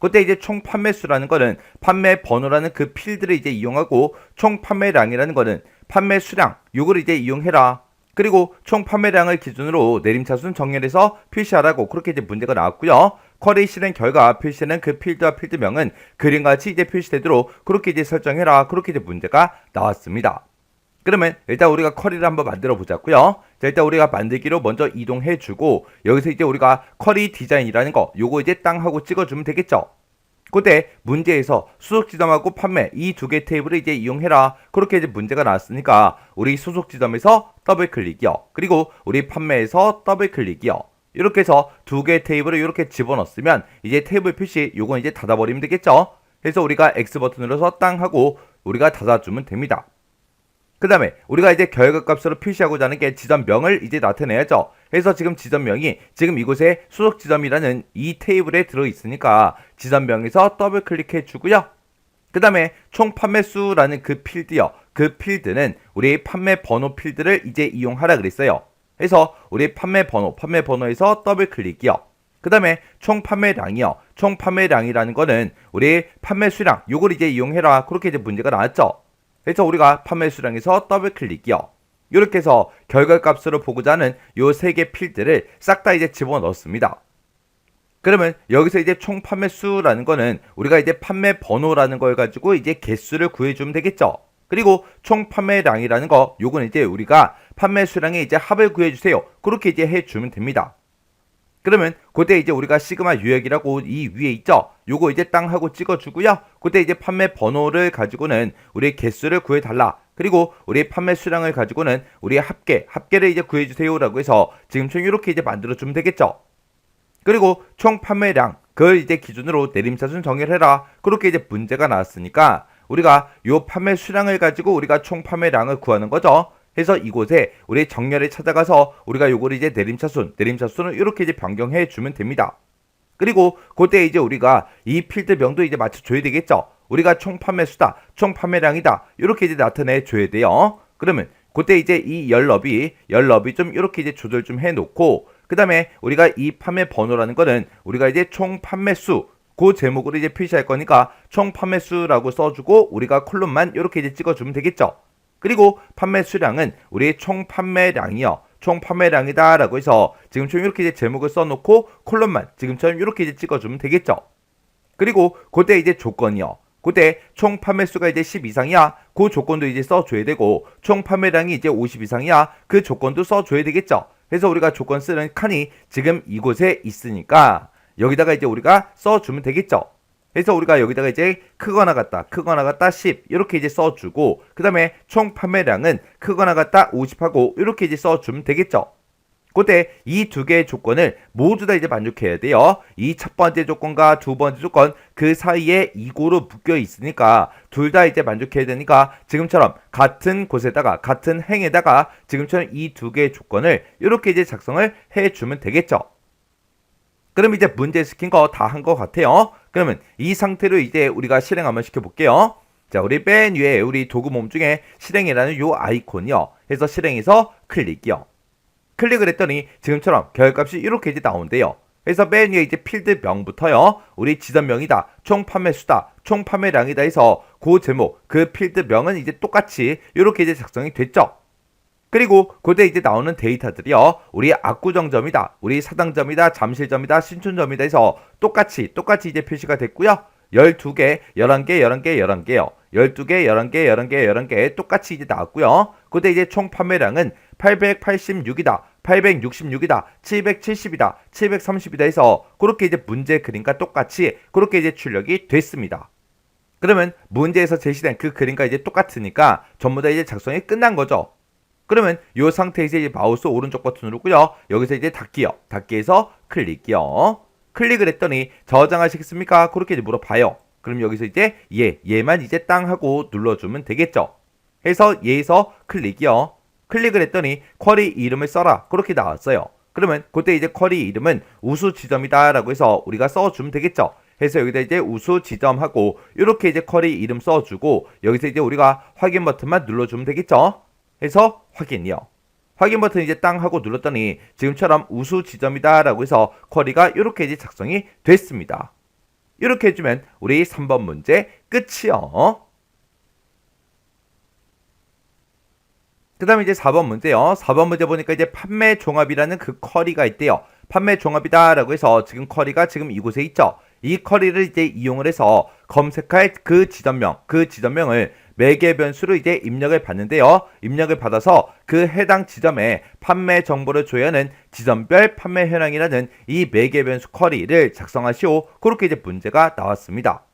Speaker 1: 그때 이제 총 판매수라는 거는 판매 번호라는 그 필드를 이제 이용하고 총 판매량이라는 거는 판매 수량, 요걸 이제 이용해라. 그리고 총 판매량을 기준으로 내림차순 정렬해서 표시하라고, 그렇게 이제 문제가 나왔고요. 쿼리 실행 결과 표시하는 그 필드와 필드명은 그림같이 이제 표시되도록 그렇게 이제 설정해라, 그렇게 이제 문제가 나왔습니다. 그러면 일단 우리가 쿼리를 한번 만들어 보자고요. 자, 일단 우리가 만들기로 먼저 이동해 주고 여기서 이제 우리가 쿼리 디자인이라는 거 요거 이제 땅 하고 찍어 주면 되겠죠. 그때 문제에서 수속 지점하고 판매 이 두 개 테이블을 이제 이용해라. 그렇게 이제 문제가 나왔으니까 우리 수속 지점에서 더블 클릭이요. 그리고 우리 판매에서 더블 클릭이요. 이렇게 해서 두 개 테이블을 이렇게 집어넣었으면 이제 테이블 표시 요건 이제 닫아버리면 되겠죠. 그래서 우리가 X 버튼 눌러서 땅 하고 우리가 닫아주면 됩니다. 그 다음에 우리가 이제 결과값으로 표시하고자 하는 게 지점명을 이제 나타내야죠. 그래서 지금 지점명이 지금 이곳에 수속 지점이라는 이 테이블에 들어있으니까 지점명에서 더블 클릭해 주고요. 그 다음에 총 판매수라는 그 필드요. 그 필드는 우리 판매 번호 필드를 이제 이용하라 그랬어요. 그래서 우리 판매 번호에서 더블 클릭이요. 그 다음에 총 판매량이요. 총 판매량이라는 거는 우리 판매 수량 요걸 이제 이용해라. 그렇게 이제 문제가 나왔죠. 그래서 우리가 판매 수량에서 더블 클릭이요. 이렇게 해서 결과값으로 보고자 하는 요 세 개 필드를 싹 다 이제 집어넣습니다. 그러면 여기서 이제 총 판매 수라는 거는 우리가 이제 판매 번호라는 걸 가지고 이제 개수를 구해주면 되겠죠. 그리고 총 판매량이라는 거 요건 이제 우리가 판매 수량의 이제 합을 구해주세요. 그렇게 이제 해주면 됩니다. 그러면 그때 이제 우리가 시그마 유역이라고 이 위에 있죠. 요거 이제 땅 하고 찍어주고요. 그때 이제 판매 번호를 가지고는 우리 개수를 구해달라. 그리고 우리 판매 수량을 가지고는 우리 합계를 이제 구해주세요라고 해서 지금처럼 이렇게 이제 만들어주면 되겠죠. 그리고 총 판매량 그걸 이제 기준으로 내림차순 정의를 해라. 그렇게 이제 문제가 나왔으니까 우리가 요 판매 수량을 가지고 우리가 총 판매량을 구하는 거죠. 해서 이곳에 우리 정렬에 찾아가서 우리가 요거를 이제 내림차순을 이렇게 이제 변경해 주면 됩니다. 그리고 그때 이제 우리가 이 필드명도 이제 맞춰줘야 되겠죠. 우리가 총 판매수다, 총 판매량이다 이렇게 이제 나타내 줘야 돼요. 그러면 그때 이제 이 열너비 좀 이렇게 이제 조절 좀 해놓고 그 다음에 우리가 이 판매 번호라는 거는 우리가 이제 총 판매수 그 제목으로 이제 표시할 거니까 총 판매수라고 써주고 우리가 콜론만 이렇게 이제 찍어주면 되겠죠. 그리고 판매 수량은 우리 총 판매량이요. 총 판매량이다 라고 해서 지금처럼 이렇게 이제 제목을 써놓고 콜론만 지금처럼 이렇게 이제 찍어주면 되겠죠. 그리고 그때 이제 조건이요. 그때 총 판매수가 이제 10 이상이야. 그 조건도 이제 써줘야 되고 총 판매량이 이제 50 이상이야. 그 조건도 써줘야 되겠죠. 그래서 우리가 조건 쓰는 칸이 지금 이곳에 있으니까 여기다가 이제 우리가 써주면 되겠죠. 그래서 우리가 여기다가 이제 크거나 같다 10 이렇게 이제 써주고 그 다음에 총 판매량은 크거나 같다 50하고 이렇게 이제 써주면 되겠죠. 그때 이 두 개의 조건을 모두 다 이제 만족해야 돼요. 이 첫 번째 조건과 두 번째 조건 그 사이에 이고로 묶여 있으니까 둘 다 이제 만족해야 되니까 지금처럼 같은 곳에다가 같은 행에다가 지금처럼 이 두 개의 조건을 이렇게 이제 작성을 해주면 되겠죠. 그럼 이제 문제 시킨 거 다 한 것 같아요. 그러면 이 상태로 이제 우리가 실행 한번 시켜볼게요. 자, 우리 맨 위에 우리 도구 몸 중에 실행이라는 요 아이콘이요. 해서 실행해서 클릭이요. 클릭을 했더니 지금처럼 결과값이 이렇게 이제 나온대요. 그래서 맨 위에 이제 필드명부터요. 우리 지점명이다, 총 판매수다, 총 판매량이다 해서 그 제목, 그 필드명은 이제 똑같이 이렇게 이제 작성이 됐죠. 그리고 그때 이제 나오는 데이터들이요. 우리 압구정점이다, 우리 사당점이다, 잠실점이다, 신촌점이다 해서 똑같이 이제 표시가 됐고요. 12개, 11개요. 12개, 11개 똑같이 이제 나왔고요. 그때 이제 총 판매량은 886이다, 866이다, 770이다, 730이다 해서 그렇게 이제 문제 그림과 똑같이 그렇게 이제 출력이 됐습니다. 그러면 문제에서 제시된 그 그림과 이제 똑같으니까 전부 다 이제 작성이 끝난 거죠. 그러면 이 상태에서 이제 마우스 오른쪽 버튼 누르고요. 여기서 이제 닫기요. 닫기에서 클릭이요. 클릭을 했더니 저장하시겠습니까? 그렇게 이제 물어봐요. 그럼 여기서 이제 얘만 이제 땅 하고 눌러주면 되겠죠. 해서 얘에서 클릭이요. 클릭을 했더니 쿼리 이름을 써라. 그렇게 나왔어요. 그러면 그때 이제 쿼리 이름은 우수 지점이다 라고 해서 우리가 써주면 되겠죠. 해서 여기다 이제 우수 지점하고 이렇게 이제 쿼리 이름 써주고 여기서 이제 우리가 확인 버튼만 눌러주면 되겠죠. 해서 확인이요. 확인 버튼 이제 땅 하고 눌렀더니 지금처럼 우수 지점이다 라고 해서 쿼리가 이렇게 이제 작성이 됐습니다. 이렇게 해주면 우리 3번 문제 끝이요. 그 다음에 이제 4번 문제요. 4번 문제 보니까 이제 판매 종합이라는 그 쿼리가 있대요. 판매 종합이다 라고 해서 지금 쿼리가 지금 이곳에 있죠. 이 쿼리를 이제 이용을 해서 검색할 그 지점명을 매개 변수로 이제 입력을 받는데요. 입력을 받아서 그 해당 지점에 판매 정보를 조회하는 지점별 판매 현황이라는 이 매개 변수 쿼리를 작성하시오. 그렇게 이제 문제가 나왔습니다.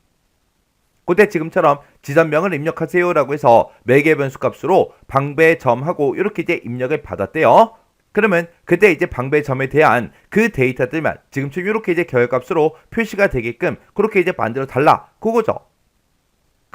Speaker 1: 그때 지금처럼 지점명을 입력하세요 라고 해서 매개 변수 값으로 방배점하고 이렇게 이제 입력을 받았대요. 그러면 그때 이제 방배점에 대한 그 데이터들만 지금처럼 이렇게 이제 결값으로 표시가 되게끔 그렇게 이제 만들어 달라. 그거죠.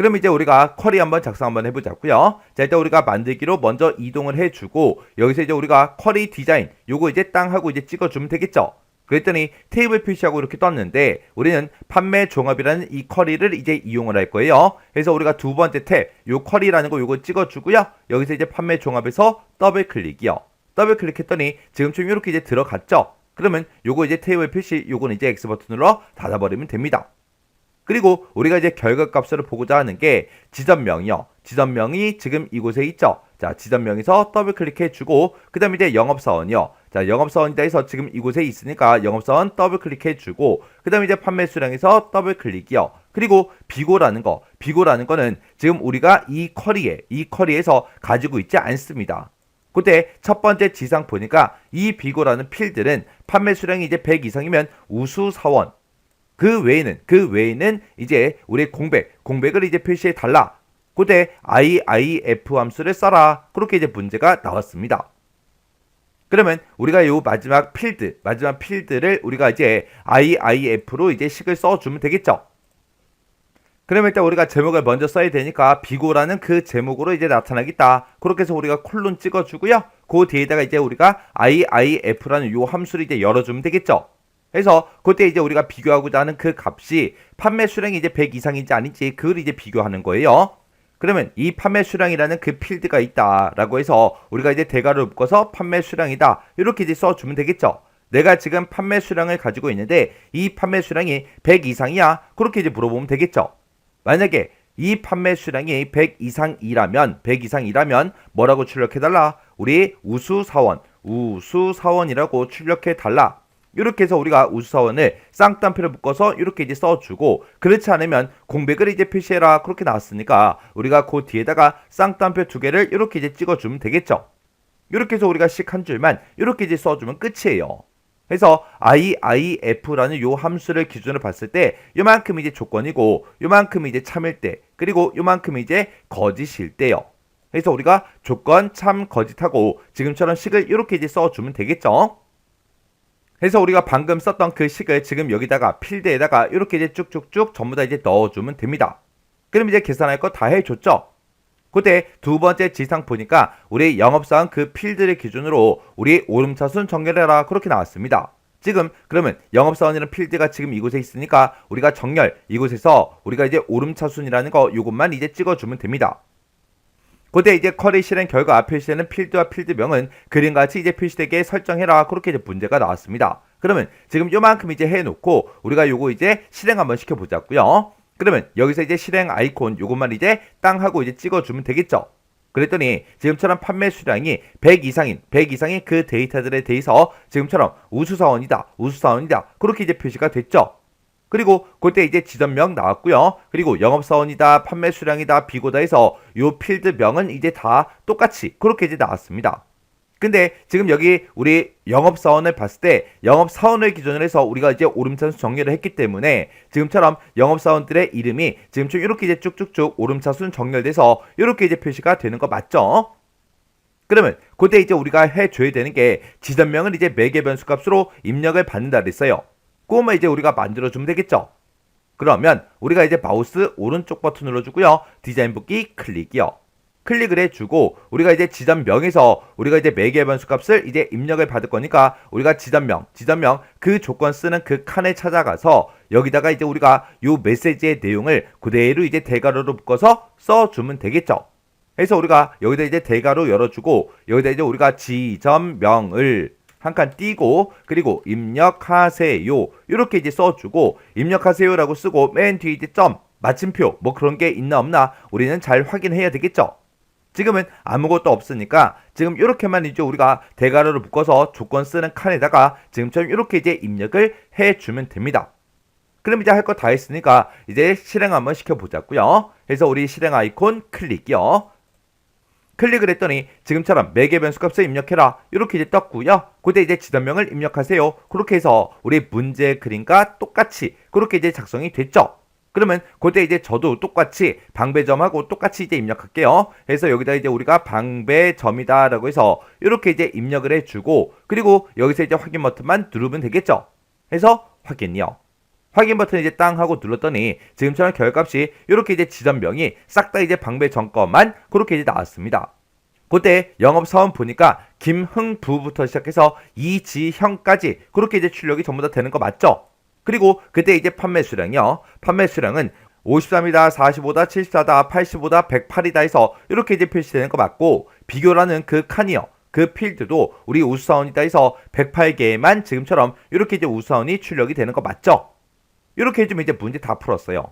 Speaker 1: 그럼 이제 우리가 쿼리 한번 작성 한번 해보자고요. 자, 일단 우리가 만들기로 먼저 이동을 해주고 여기서 이제 우리가 쿼리 디자인 요거 이제 땅 하고 이제 찍어주면 되겠죠. 그랬더니 테이블 표시하고 이렇게 떴는데 우리는 판매 종합이라는 이 쿼리를 이제 이용을 할 거예요. 그래서 우리가 두 번째 탭 요 쿼리라는 거 요거 찍어주고요. 여기서 이제 판매 종합에서 더블 클릭이요. 더블 클릭했더니 지금쯤 이렇게 이제 들어갔죠. 그러면 요거 이제 테이블 표시 요거는 이제 X 버튼으로 닫아버리면 됩니다. 그리고 우리가 이제 결과값을 보고자 하는 게 지점명이요. 지점명이 지금 이곳에 있죠. 자, 지점명에서 더블 클릭해주고 그 다음에 이제 영업사원이요. 자, 영업사원이다 해서 지금 이곳에 있으니까 영업사원 더블 클릭해주고 그 다음에 이제 판매 수량에서 더블 클릭이요. 그리고 비고라는 거는 지금 우리가 이 쿼리에서 가지고 있지 않습니다. 그때 첫 번째 지상 보니까 이 비고라는 필드는 판매 수량이 이제 100 이상이면 우수사원 그 외에는 이제 우리 공백을 이제 표시해 달라. 그때 IIF 함수를 써라. 그렇게 이제 문제가 나왔습니다. 그러면 우리가 요 마지막 필드를 우리가 이제 IIF로 이제 식을 써주면 되겠죠. 그러면 일단 우리가 제목을 먼저 써야 되니까 비고라는 그 제목으로 이제 나타나겠다. 그렇게 해서 우리가 콜론 찍어주고요. 그 뒤에다가 이제 우리가 IIF라는 요 함수를 이제 열어주면 되겠죠. 그래서 그때 이제 우리가 비교하고자 하는 그 값이 판매 수량이 이제 100 이상인지 아닌지 그걸 이제 비교하는 거예요. 그러면 이 판매 수량이라는 그 필드가 있다라고 해서 우리가 이제 대괄호를 묶어서 판매 수량이다 이렇게 이제 써주면 되겠죠. 내가 지금 판매 수량을 가지고 있는데 이 판매 수량이 100 이상이야 그렇게 이제 물어보면 되겠죠. 만약에 이 판매 수량이 100 이상이라면 뭐라고 출력해달라? 우리 우수사원이라고 출력해달라. 이렇게 해서 우리가 우수사원을 쌍따옴표를 묶어서 이렇게 이제 써주고 그렇지 않으면 공백을 이제 표시해라 그렇게 나왔으니까 우리가 그 뒤에다가 쌍따옴표 두 개를 이렇게 이제 찍어주면 되겠죠. 이렇게 해서 우리가 식 한 줄만 이렇게 이제 써주면 끝이에요. 그래서 IIF라는 요 함수를 기준으로 봤을 때 요만큼 이제 조건이고 요만큼 이제 참일 때 그리고 요만큼 이제 거짓일 때요. 그래서 우리가 조건 참 거짓하고 지금처럼 식을 이렇게 이제 써주면 되겠죠. 그래서 우리가 방금 썼던 그 식을 지금 여기다가 필드에다가 이렇게 이제 쭉쭉쭉 전부 다 이제 넣어주면 됩니다. 그럼 이제 계산할 거 다 해줬죠? 그때 두 번째 지상 보니까 우리 영업사원 그 필드를 기준으로 우리 오름차순 정렬해라 그렇게 나왔습니다. 지금 그러면 영업사원이라는 필드가 지금 이곳에 있으니까 우리가 정렬 이곳에서 우리가 이제 오름차순이라는 거 요것만 이제 찍어주면 됩니다. 그때 이제 쿼리 실행 결과 표시되는 필드와 필드명은 그림같이 이제 표시되게 설정해라 그렇게 이제 문제가 나왔습니다. 그러면 지금 요만큼 이제 해놓고 우리가 요거 이제 실행 한번 시켜보자고요. 그러면 여기서 이제 실행 아이콘 요것만 이제 땅 하고 이제 찍어주면 되겠죠. 그랬더니 지금처럼 판매 수량이 100 이상인 그 데이터들에 대해서 지금처럼 우수사원이다 그렇게 이제 표시가 됐죠. 그리고 그때 이제 지점명 나왔고요. 그리고 영업사원이다, 판매 수량이다, 비고다 해서 요 필드명은 이제 다 똑같이 그렇게 이제 나왔습니다. 근데 지금 여기 우리 영업사원을 봤을 때 영업사원을 기준으로 해서 우리가 이제 오름차순 정렬을 했기 때문에 지금처럼 영업사원들의 이름이 지금처럼 이렇게 이제 쭉쭉쭉 오름차순 정렬돼서 이렇게 이제 표시가 되는 거 맞죠? 그러면 그때 이제 우리가 해줘야 되는 게 지점명을 이제 매개 변수 값으로 입력을 받는다 그랬어요. 그거만 이제 우리가 만들어주면 되겠죠. 그러면 우리가 이제 마우스 오른쪽 버튼 눌러주고요. 디자인 붓기 클릭이요. 클릭을 해주고 우리가 이제 지점명에서 우리가 이제 매개 변수 값을 이제 입력을 받을 거니까 우리가 지점명 그 조건 쓰는 그 칸에 찾아가서 여기다가 이제 우리가 요 메시지의 내용을 그대로 이제 대괄호로 묶어서 써주면 되겠죠. 그래서 우리가 여기다 이제 대괄호 열어주고 여기다 이제 우리가 지점명을 한 칸 띄고 그리고 입력하세요 이렇게 이제 써주고 입력하세요라고 쓰고 맨 뒤에 이제 점 마침표 뭐 그런 게 있나 없나 우리는 잘 확인해야 되겠죠. 지금은 아무것도 없으니까 지금 이렇게만 이제 우리가 대괄호를 묶어서 조건 쓰는 칸에다가 지금처럼 이렇게 이제 입력을 해주면 됩니다. 그럼 이제 할 거 다 했으니까 이제 실행 한번 시켜보자고요. 그래서 우리 실행 아이콘 클릭이요. 클릭을 했더니 지금처럼 매개 변수 값을 입력해라 이렇게 이제 떴고요. 그때 이제 지점명을 입력하세요. 그렇게 해서 우리 문제 그림과 똑같이 그렇게 이제 작성이 됐죠. 그러면 그때 이제 저도 똑같이 방배점하고 똑같이 이제 입력할게요. 그래서 여기다 이제 우리가 방배점이다라고 해서 이렇게 이제 입력을 해주고 그리고 여기서 이제 확인 버튼만 누르면 되겠죠. 해서 확인이요. 확인 버튼 이제 땅 하고 눌렀더니 지금처럼 결값이 이렇게 이제 지점명이 싹 다 이제 방배점 것만 그렇게 이제 나왔습니다. 그때 영업사원 보니까 김흥부부터 시작해서 이지형까지 그렇게 이제 출력이 전부 다 되는 거 맞죠? 그리고 그때 이제 판매 수량이요. 판매 수량은 53이다, 45다, 74다, 85다, 108이다 해서 이렇게 이제 표시되는 거 맞고 비교라는 그 칸이요. 그 필드도 우리 우수사원이다 해서 108개만 지금처럼 이렇게 이제 우수사원이 출력이 되는 거 맞죠? 이렇게 해주면 이제 문제 다 풀었어요.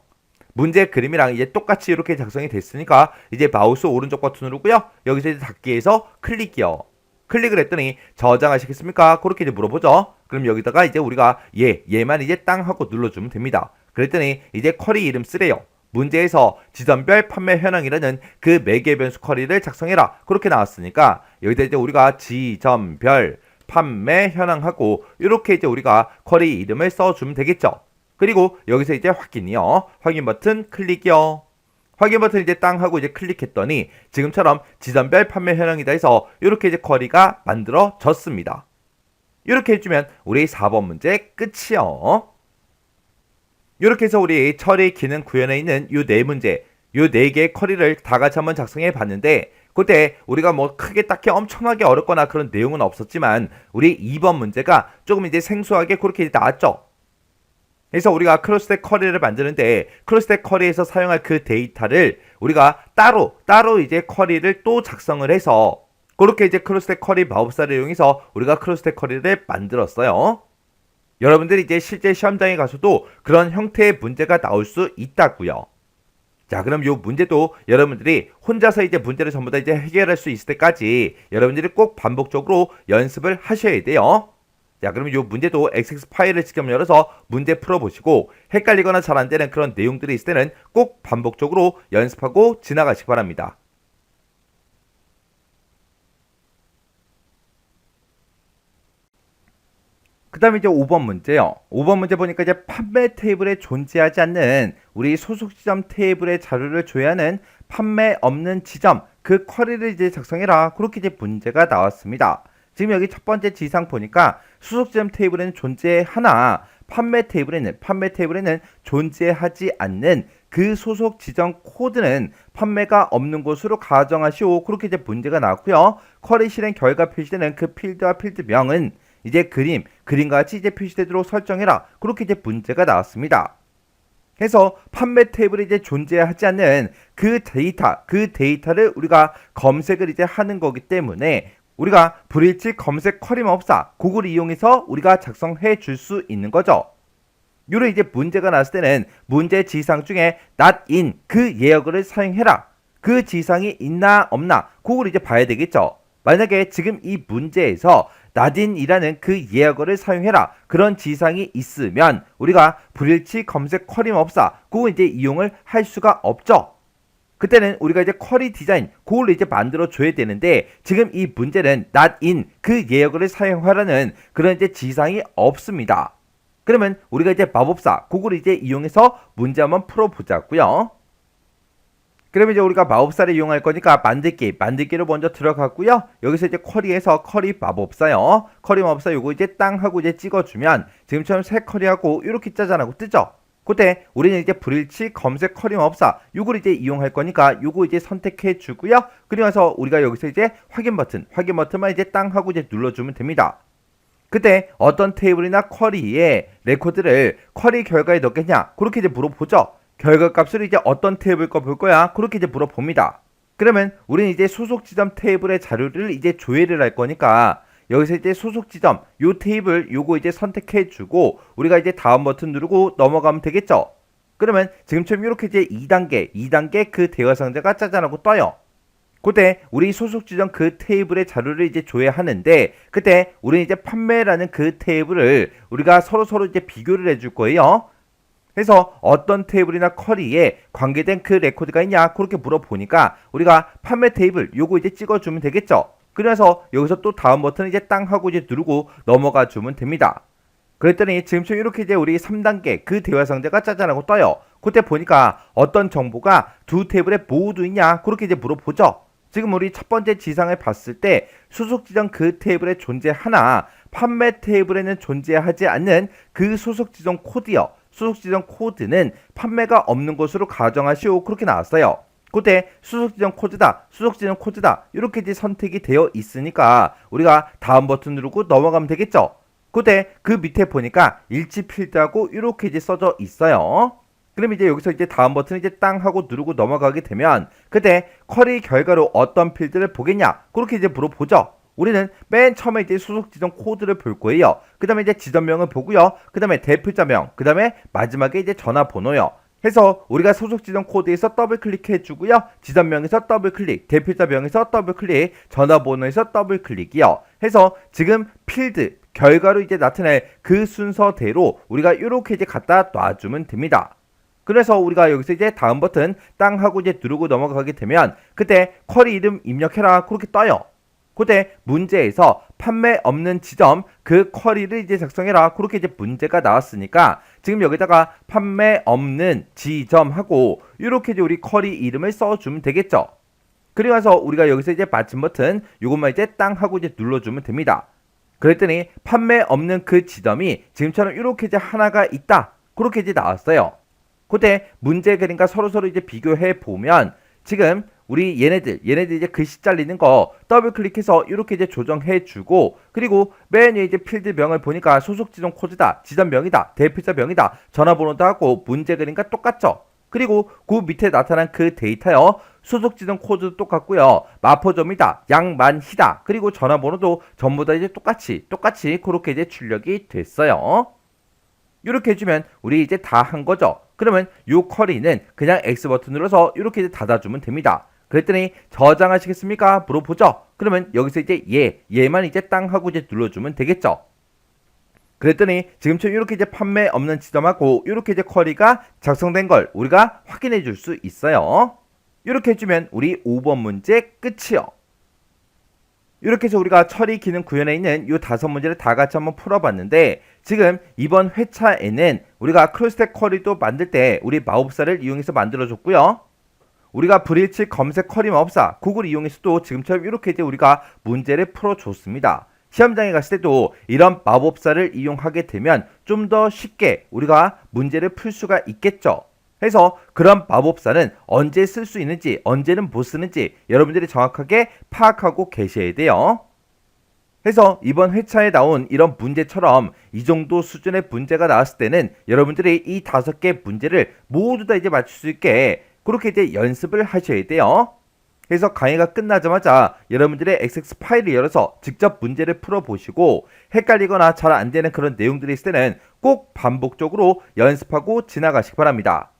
Speaker 1: 문제 그림이랑 이제 똑같이 이렇게 작성이 됐으니까 이제 마우스 오른쪽 버튼 누르고요. 여기서 이제 닫기에서 클릭이요. 클릭을 했더니 저장하시겠습니까? 그렇게 이제 물어보죠. 그럼 여기다가 이제 우리가 얘만 이제 땅 하고 눌러주면 됩니다. 그랬더니 이제 쿼리 이름 쓰래요. 문제에서 지점별 판매 현황이라는 그 매개 변수 쿼리를 작성해라. 그렇게 나왔으니까 여기다 이제 우리가 지점별 판매 현황하고 이렇게 이제 우리가 쿼리 이름을 써주면 되겠죠. 그리고 여기서 이제 확인이요. 확인 버튼 클릭이요. 확인 버튼 이제 땅 하고 이제 클릭했더니 지금처럼 지점별 판매 현황이다 해서 이렇게 이제 쿼리가 만들어졌습니다. 이렇게 해주면 우리 4번 문제 끝이요. 이렇게 해서 우리 처리 기능 구현에 있는 이 4문제, 이 4개의 쿼리를 다 같이 한번 작성해 봤는데 그때 우리가 뭐 크게 딱히 엄청나게 어렵거나 그런 내용은 없었지만 우리 2번 문제가 조금 이제 생소하게 그렇게 나왔죠. 그래서 우리가 크로스텍 쿼리를 만드는데 크로스텍 쿼리에서 사용할 그 데이터를 우리가 따로 이제 쿼리를 또 작성을 해서 그렇게 이제 크로스텍 쿼리 마법사를 이용해서 우리가 크로스텍 쿼리를 만들었어요. 여러분들이 이제 실제 시험장에 가서도 그런 형태의 문제가 나올 수 있다고요. 자, 그럼 이 문제도 여러분들이 혼자서 이제 문제를 전부 다 이제 해결할 수 있을 때까지 여러분들이 꼭 반복적으로 연습을 하셔야 돼요. 자, 그러면 이 문제도 XX 파일을 직접 열어서 문제 풀어보시고 헷갈리거나 잘 안되는 그런 내용들이 있을 때는 꼭 반복적으로 연습하고 지나가시기 바랍니다. 그 다음에 이제 5번 문제요. 5번 문제 보니까 이제 판매 테이블에 존재하지 않는 우리 소속 지점 테이블의 자료를 줘야 하는 판매 없는 지점 그 쿼리를 이제 작성해라. 그렇게 이제 문제가 나왔습니다. 지금 여기 첫 번째 지상 보니까 수속 지점 테이블에는 존재하나 판매 테이블에는 존재하지 않는 그 소속 지점 코드는 판매가 없는 것으로 가정하시오. 그렇게 이제 문제가 나왔고요. 쿼리 실행 결과 표시되는 그 필드와 필드명은 이제 그림과 같이 이제 표시되도록 설정해라. 그렇게 이제 문제가 나왔습니다. 그래서 판매 테이블에 이제 존재하지 않는 그 데이터를 우리가 검색을 이제 하는 거기 때문에 우리가 불일치 검색 쿼리 마법사 그걸 이용해서 우리가 작성해 줄 수 있는 거죠. 요런 이제 문제가 나왔을 때는 문제 지상 중에 not in 그 예역어를 사용해라. 그 지상이 있나 없나 그걸 이제 봐야 되겠죠. 만약에 지금 이 문제에서 not in이라는 그 예역어를 사용해라. 그런 지상이 있으면 우리가 불일치 검색 쿼리 마법사 그걸 이제 이용을 할 수가 없죠. 그때는 우리가 이제 쿼리 디자인 그걸 이제 만들어 줘야 되는데 지금 이 문제는 not in 그 예역어를 사용하라는 그런 이제 지상이 없습니다. 그러면 우리가 이제 마법사 그걸 이제 이용해서 문제 한번 풀어보자고요. 그러면 이제 우리가 마법사를 이용할 거니까 만들기로 먼저 들어가고요. 여기서 이제 쿼리에서 쿼리 마법사요. 쿼리 마법사 요거 이제 땅 하고 이제 찍어주면 지금처럼 새 쿼리하고 이렇게 짜잔하고 뜨죠. 그때 우리는 이제 불일치 검색 쿼리 마법사 요걸 이제 이용할 거니까 요거 이제 선택해 주고요. 그리고 나서 우리가 여기서 이제 확인 버튼만 이제 땅 하고 이제 눌러주면 됩니다. 그때 어떤 테이블이나 쿼리에 레코드를 쿼리 결과에 넣겠냐 그렇게 이제 물어보죠. 결과 값을 이제 어떤 테이블 거 볼 거야 그렇게 이제 물어봅니다. 그러면 우리는 이제 소속 지점 테이블의 자료를 이제 조회를 할 거니까 여기서 이제 소속 지점 요 테이블 요거 이제 선택해 주고 우리가 이제 다음 버튼 누르고 넘어가면 되겠죠. 그러면 지금처럼 이렇게 이제 2단계 그 대화 상자가 짜잔하고 떠요. 그때 우리 소속 지점 그 테이블의 자료를 이제 조회하는데 그때 우리는 이제 판매라는 그 테이블을 우리가 서로 이제 비교를 해줄 거예요. 해서 어떤 테이블이나 쿼리에 관계된 그 레코드가 있냐 그렇게 물어보니까 우리가 판매 테이블 요거 이제 찍어주면 되겠죠. 그래서 여기서 또 다음 버튼 이제 땅 하고 이제 누르고 넘어가 주면 됩니다. 그랬더니 지금처럼 이렇게 이제 우리 3단계 그 대화 상자가 짜잔하고 떠요. 그때 보니까 어떤 정보가 두 테이블에 모두 있냐 그렇게 이제 물어보죠. 지금 우리 첫 번째 지상을 봤을 때 소속 지정 그 테이블에 존재하나 판매 테이블에는 존재하지 않는 그 소속 지정 코드요. 소속 지정 코드는 판매가 없는 것으로 가정하시오 그렇게 나왔어요. 그때 수속 지정 코드다, 수속 지정 코드다 이렇게 이제 선택이 되어 있으니까 우리가 다음 버튼 누르고 넘어가면 되겠죠. 그때 그 밑에 보니까 일치 필드하고 이렇게 이제 써져 있어요. 그럼 이제 여기서 이제 다음 버튼 이제 땅 하고 누르고 넘어가게 되면 그때 쿼리 결과로 어떤 필드를 보겠냐 그렇게 이제 물어보죠. 우리는 맨 처음에 이제 소속 지정 코드를 볼 거예요. 그 다음에 이제 지점명을 보고요. 그 다음에 대필자명, 그 다음에 마지막에 이제 전화번호요. 해서 우리가 소속 지정 코드에서 더블 클릭해 주고요. 지점명에서 더블 클릭, 대필자명에서 더블 클릭, 전화번호에서 더블 클릭이요. 해서 지금 필드 결과로 이제 나타낼 그 순서대로 우리가 이렇게 이제 갖다 놔주면 됩니다. 그래서 우리가 여기서 이제 다음 버튼 땅 하고 이제 누르고 넘어가게 되면 그때 쿼리 이름 입력해라 그렇게 떠요. 그때 문제에서 판매 없는 지점 그 쿼리를 이제 작성해라 그렇게 이제 문제가 나왔으니까 지금 여기다가 판매 없는 지점하고 이렇게 이제 우리 쿼리 이름을 써주면 되겠죠. 그리고 나서 우리가 여기서 이제 받침 버튼 이것만 이제 땅 하고 이제 눌러주면 됩니다. 그랬더니 판매 없는 그 지점이 지금처럼 이렇게 이제 하나가 있다 그렇게 이제 나왔어요. 그때 문제 그림과 서로 이제 비교해 보면 지금 우리 얘네들 이제 글씨 잘리는 거 더블 클릭해서 이렇게 이제 조정해 주고 그리고 맨 위에 이제 필드명을 보니까 소속 지정 코드다, 지점명이다, 대필자명이다, 전화번호도 하고 문제 그림과 똑같죠. 그리고 그 밑에 나타난 그 데이터요. 소속 지정 코드도 똑같고요. 마포점이다, 양만희다, 그리고 전화번호도 전부 다 이제 똑같이 그렇게 이제 출력이 됐어요. 이렇게 해주면 우리 이제 다 한 거죠. 그러면 요 쿼리는 그냥 X 버튼 눌러서 이렇게 이제 닫아주면 됩니다. 그랬더니 저장하시겠습니까? 물어보죠. 그러면 여기서 이제 얘만 이제 땅 하고 이제 눌러주면 되겠죠. 그랬더니 지금처럼 이렇게 이제 판매 없는 지점하고 이렇게 이제 쿼리가 작성된 걸 우리가 확인해 줄 수 있어요. 이렇게 해주면 우리 5번 문제 끝이요. 이렇게 해서 우리가 처리 기능 구현에 있는 이 5문제를 다 같이 한번 풀어봤는데 지금 이번 회차에는 우리가 크로스텍 쿼리도 만들 때 우리 마법사를 이용해서 만들어줬고요. 우리가 불일치 검색 쿼리 마법사 구글 이용해서도 지금처럼 이렇게 이제 우리가 문제를 풀어줬습니다. 시험장에 갔을 때도 이런 마법사를 이용하게 되면 좀 더 쉽게 우리가 문제를 풀 수가 있겠죠. 해서 그런 마법사는 언제 쓸 수 있는지 언제는 못 쓰는지 여러분들이 정확하게 파악하고 계셔야 돼요. 해서 이번 회차에 나온 이런 문제처럼 이 정도 수준의 문제가 나왔을 때는 여러분들이 이 5개 문제를 모두 다 이제 맞출 수 있게 그렇게 이제 연습을 하셔야 돼요. 그래서 강의가 끝나자마자 여러분들의 XX 파일을 열어서 직접 문제를 풀어보시고 헷갈리거나 잘 안되는 그런 내용들이 있을 때는 꼭 반복적으로 연습하고 지나가시기 바랍니다.